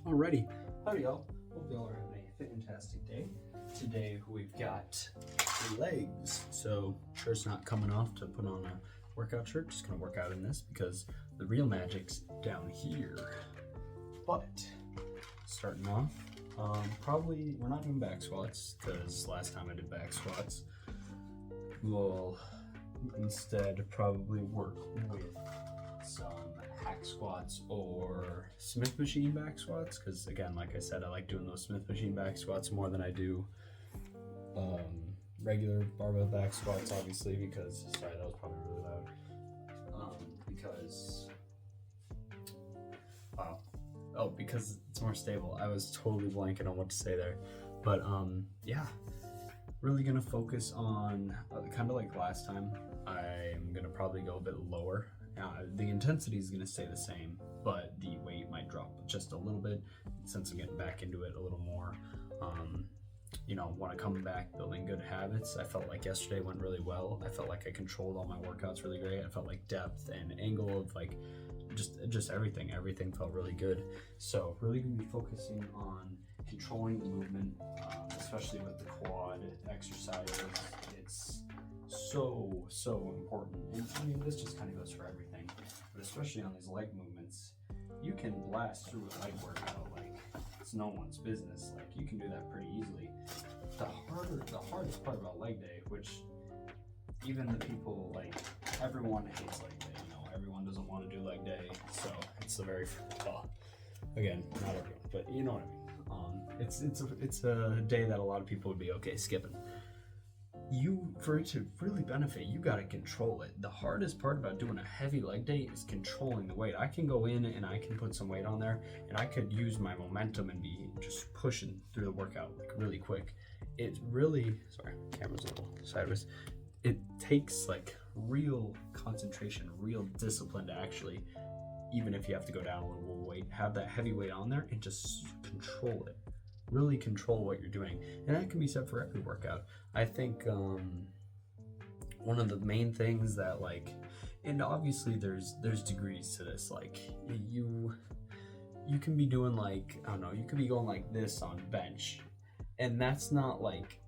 Alrighty, howdy y'all. Hope y'all are having a fantastic day. Today we've got legs. So shirt's not coming off to put on a workout shirt. Just gonna work out in this because the real magic's down here. But starting off, probably we're not doing back squats because last time I did back squats. We'll instead probably work with some hack squats or Smith machine back squats, because again, like I said, I like doing those Smith machine back squats more than I do regular barbell back squats, obviously, because sorry, that was probably really loud. Because it's more stable. I was totally blanking on what to say there, but yeah, really gonna focus on kind of like last time. I'm gonna probably go a bit lower. The intensity is going to stay the same, but the weight might drop just a little bit since I'm getting back into it a little more. Want to come back building good habits. I felt like yesterday went really well. I felt like I controlled all my workouts really great. I felt like depth and angle of like just everything felt really good. So really going to be focusing on controlling the movement, especially with the quad exercises. It's so important, and I mean this just kind of goes for everything, but especially on these leg movements, you can blast through a leg workout like it's no one's business. Like you can do that pretty easily. The hardest part about leg day, which even the people like everyone hates leg day, everyone doesn't want to do leg day, so it's the very again, not everyone, but you know what I mean. It's a day that a lot of people would be okay skipping. For it to really benefit, you got to control it. The hardest part about doing a heavy leg day is controlling the weight. I can go in and I can put some weight on there and I could use my momentum and be just pushing through the workout like really quick. It really, sorry, camera's a little sideways. It takes like real concentration, real discipline to actually, even if you have to go down a little weight, have that heavy weight on there and just control it. Really control what you're doing, and that can be said for every workout. I think one of the main things that and obviously there's degrees to this. Like you can be doing like, I don't know, you could be going like this on bench, and that's not like,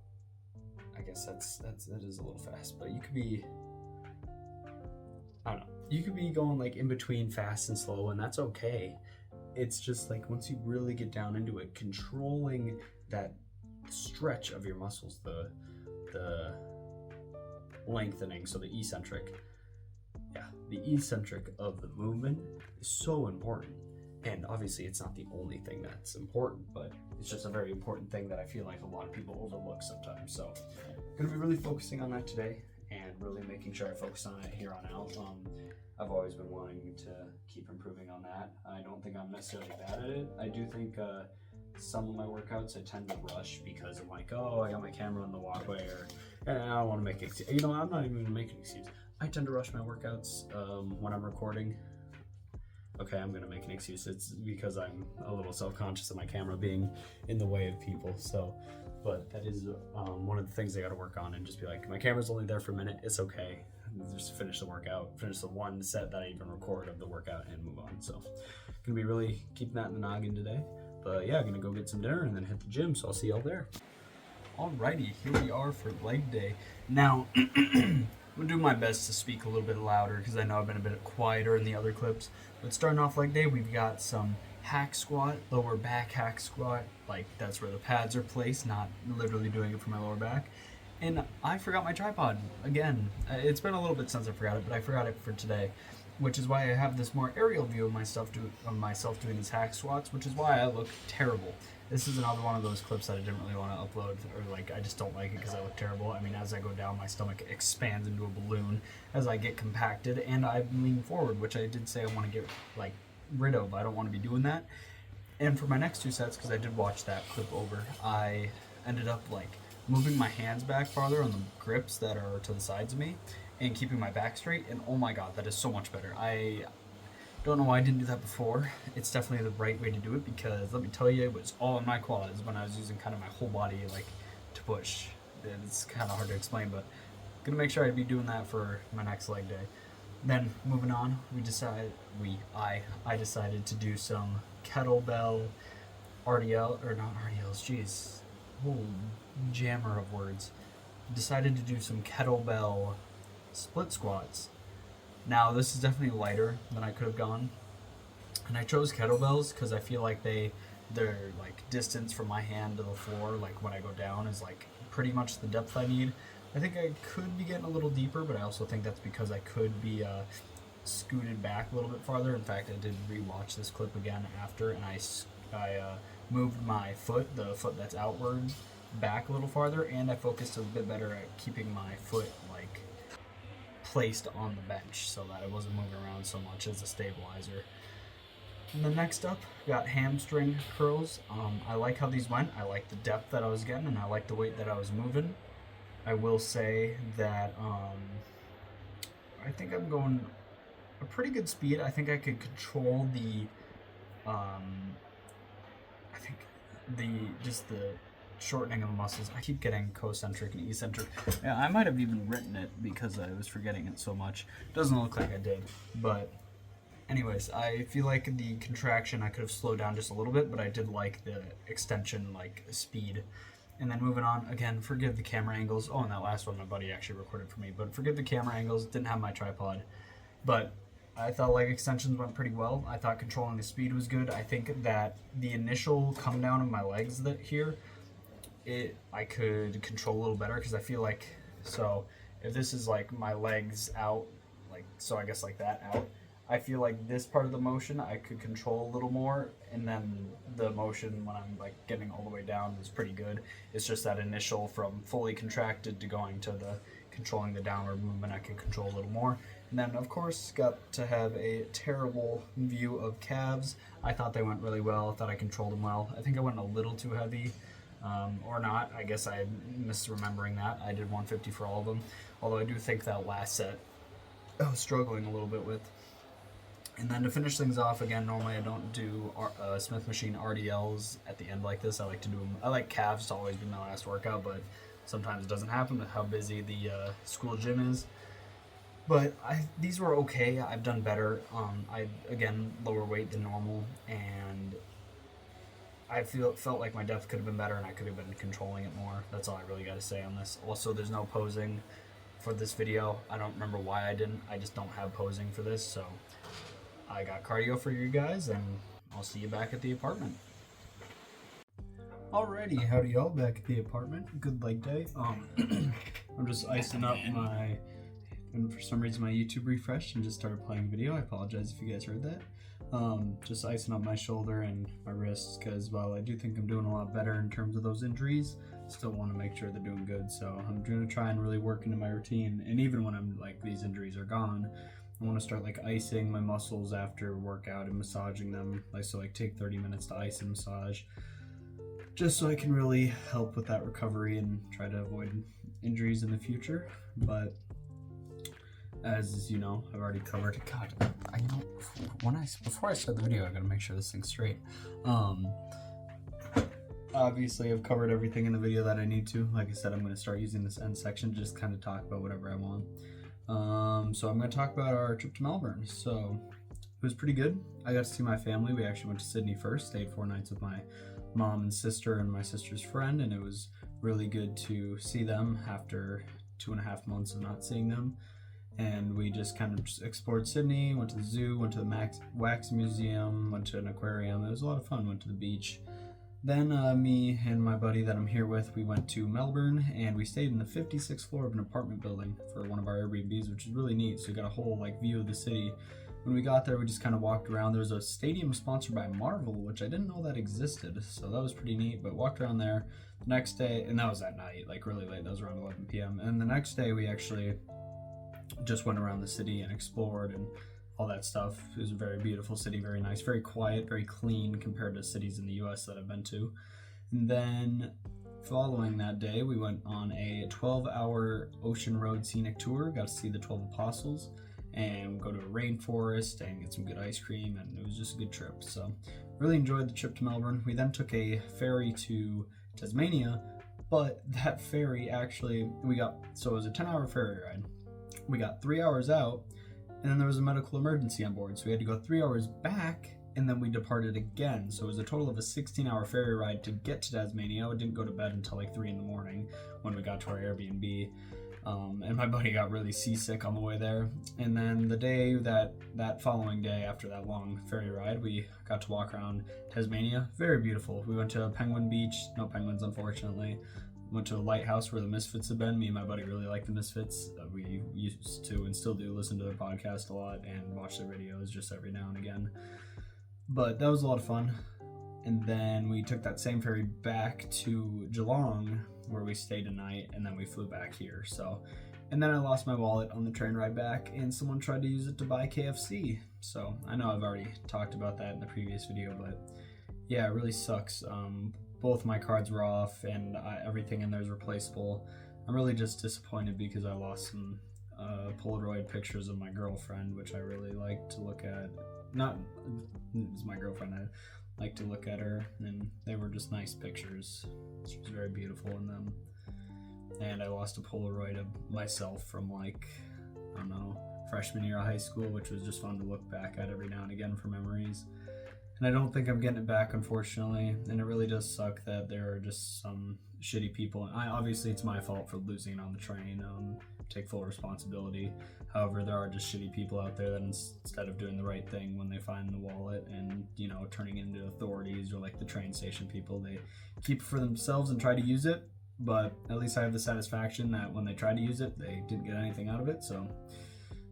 I guess that is a little fast, but you could be, I don't know, you could be going like in between fast and slow, and that's okay. It's just like once you really get down into it, controlling that stretch of your muscles, the lengthening, so the eccentric of the movement is so important. And obviously it's not the only thing that's important, but it's just a very important thing that I feel like a lot of people overlook sometimes. So I'm gonna be really focusing on that today and really making sure I focus on it here on out. I've always been wanting to keep improving on that. I don't think I'm necessarily bad at it. I do think some of my workouts I tend to rush because I'm like, oh, I got my camera on the walkway, or I don't want to make excuse. I'm not even gonna make an excuse. I tend to rush my workouts when I'm recording. Okay, I'm gonna make an excuse. It's because I'm a little self-conscious of my camera being in the way of people. So, but that is one of the things I got to work on, and just be like, my camera's only there for a minute. It's okay. Just finish the workout, finish the one set that I even record of the workout, and move on. So, gonna be really keeping that in the noggin today. But yeah, gonna go get some dinner and then hit the gym. So I'll see y'all there. Alrighty, here we are for leg day. Now, I'm gonna do my best to speak a little bit louder because I know I've been a bit quieter in the other clips. But starting off leg day, we've got some hack squat, lower back hack squat. Like that's where the pads are placed, not literally doing it for my lower back. And I forgot my tripod again. It's been a little bit since I forgot it, but I forgot it for today, which is why I have this more aerial view of myself doing these hack squats, which is why I look terrible. This is another one of those clips that I didn't really want to upload, or like I just don't like it because I look terrible. I mean, as I go down, my stomach expands into a balloon as I get compacted, and I lean forward, which I did say I want to get like rid of. I don't want to be doing that. And for my next two sets, because I did watch that clip over, I ended up like moving my hands back farther on the grips that are to the sides of me and keeping my back straight, and oh my god, that is so much better. I don't know why I didn't do that before. It's definitely the right way to do it, because let me tell you, it was all in my quads when I was using kind of my whole body like to push. It's kind of hard to explain, but I'm gonna make sure I'd be doing that for my next leg day. Then moving on, I decided to do some kettlebell RDL, or not RDLs, jeez, whole jammer of words. Decided to do some kettlebell split squats. Now this is definitely lighter than I could have gone, and I chose kettlebells because I feel like their like distance from my hand to the floor, like when I go down, is like pretty much the depth I need. I think I could be getting a little deeper, but I also think that's because I could be scooted back a little bit farther. In fact, I did rewatch this clip again after, and I moved my foot, the foot that's outward, back a little farther, and I focused a bit better at keeping my foot like placed on the bench so that it wasn't moving around so much as a stabilizer. And then next up, got hamstring curls. I like how these went. I like the depth that I was getting, and I like the weight that I was moving. I will say that I think I'm going a pretty good speed. I think I could control the just the shortening of the muscles. I keep getting concentric and eccentric. Yeah, I might have even written it because I was forgetting it so much. Doesn't look like I did, but anyways, I feel like the contraction I could have slowed down just a little bit, but I did like the extension like speed. And then moving on, again, forgive the camera angles. Oh, and that last one my buddy actually recorded for me, but forgive the camera angles, didn't have my tripod. But I thought leg extensions went pretty well. I thought controlling the speed was good. I think that the initial come down of my legs that here, I could control a little better because I feel like, so if this is like my legs out, like, so I guess like that out, I feel like this part of the motion I could control a little more, and then the motion when I'm like getting all the way down is pretty good. It's just that initial from fully contracted to going to the controlling the downward movement I can control a little more. And then of course got to have a terrible view of calves. I thought they went really well. I thought I controlled them well. I think I went a little too heavy, or not. I guess I'm misremembering that. I did 150 for all of them, although I do think that last set I was struggling a little bit with. And then to finish things off, again, normally I don't do Smith machine RDLs at the end like this. I like to do them. I like calves to always be my last workout, but sometimes it doesn't happen with how busy the school gym is. But these were okay. I've done better. Again, lower weight than normal, and I felt like my depth could have been better, and I could have been controlling it more. That's all I really got to say on this. Also, there's no posing for this video. I don't remember why I didn't. I just don't have posing for this, so I got cardio for you guys, and I'll see you back at the apartment. Alrighty, howdy y'all, back at the apartment. Good leg day. I'm just icing up my, and for some reason my YouTube refreshed and just started playing video. I apologize if you guys heard that. Just icing up my shoulder and my wrists, because while I do think I'm doing a lot better in terms of those injuries, still want to make sure they're doing good. So I'm going to try and really work into my routine, and even when I'm like, these injuries are gone, I want to start like icing my muscles after workout and massaging them. So like take 30 minutes to ice and massage, just so I can really help with that recovery and try to avoid injuries in the future. But as you know, I've already covered. God, before I start the video, I gotta make sure this thing's straight. Obviously, I've covered everything in the video that I need to. Like I said, I'm gonna start using this end section to just kind of talk about whatever I want. So I'm going to talk about our trip to Melbourne. So it was pretty good. I got to see my family. We actually went to Sydney first, stayed 4 nights with my mom and sister and my sister's friend, and it was really good to see them after 2.5 months of not seeing them. And we just kind of explored Sydney, went to the zoo, went to the wax museum, went to an aquarium. It was a lot of fun. Went to the beach. Then me and my buddy that I'm here with, we went to Melbourne, and we stayed in the 56th floor of an apartment building for one of our Airbnbs, which is really neat. So we got a whole like view of the city. When we got there, we just kind of walked around. There was a stadium sponsored by Marvel, which I didn't know that existed, so that was pretty neat. But walked around there the next day, and that was at night, like really late. That was around 11 p.m. And the next day, we actually just went around the city and explored and all that stuff. It was a very beautiful city, very nice, very quiet, very clean compared to cities in the US that I've been to. And then following that day, we went on a 12-hour ocean road scenic tour, got to see the 12 apostles, and go to a rainforest and get some good ice cream, and it was just a good trip. So really enjoyed the trip to Melbourne. We then took a ferry to Tasmania, but that ferry actually, so it was a 10-hour ferry ride. We got 3 hours out, and then there was a medical emergency on board, so we had to go 3 hours back and then we departed again. So it was a total of a 16-hour ferry ride to get to Tasmania. I didn't go to bed until like 3 in the morning when we got to our Airbnb. And my buddy got really seasick on the way there. And then the day that following day, after that long ferry ride, we got to walk around Tasmania. Very beautiful. We went to Penguin Beach. No penguins, unfortunately. Went to a lighthouse where the Misfits have been. Me and my buddy really like the Misfits. We used to and still do listen to their podcast a lot and watch their videos just every now and again. But that was a lot of fun. And then we took that same ferry back to Geelong, where we stayed a night, and then we flew back here. So, and then I lost my wallet on the train ride back, and someone tried to use it to buy KFC. So I know I've already talked about that in the previous video, but yeah, it really sucks. Both my cards were off, and everything in there is replaceable. I'm really just disappointed because I lost some Polaroid pictures of my girlfriend, which I really like to look at. Not, it was my girlfriend, I like to look at her, and they were just nice pictures. She was very beautiful in them. And I lost a Polaroid of myself from like, I don't know, freshman year of high school, which was just fun to look back at every now and again for memories. And I don't think I'm getting it back, unfortunately, and it really does suck that there are just some shitty people. And obviously it's my fault for losing it on the train, take full responsibility. However, there are just shitty people out there that instead of doing the right thing when they find the wallet and, you know, turning into authorities or like the train station people, they keep it for themselves and try to use it. But at least I have the satisfaction that when they tried to use it, they didn't get anything out of it. So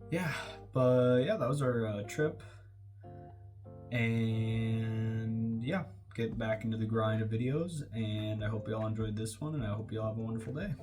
yeah, but yeah, that was our trip. And yeah, get back into the grind of videos, and I hope you all enjoyed this one, and I hope you all have a wonderful day.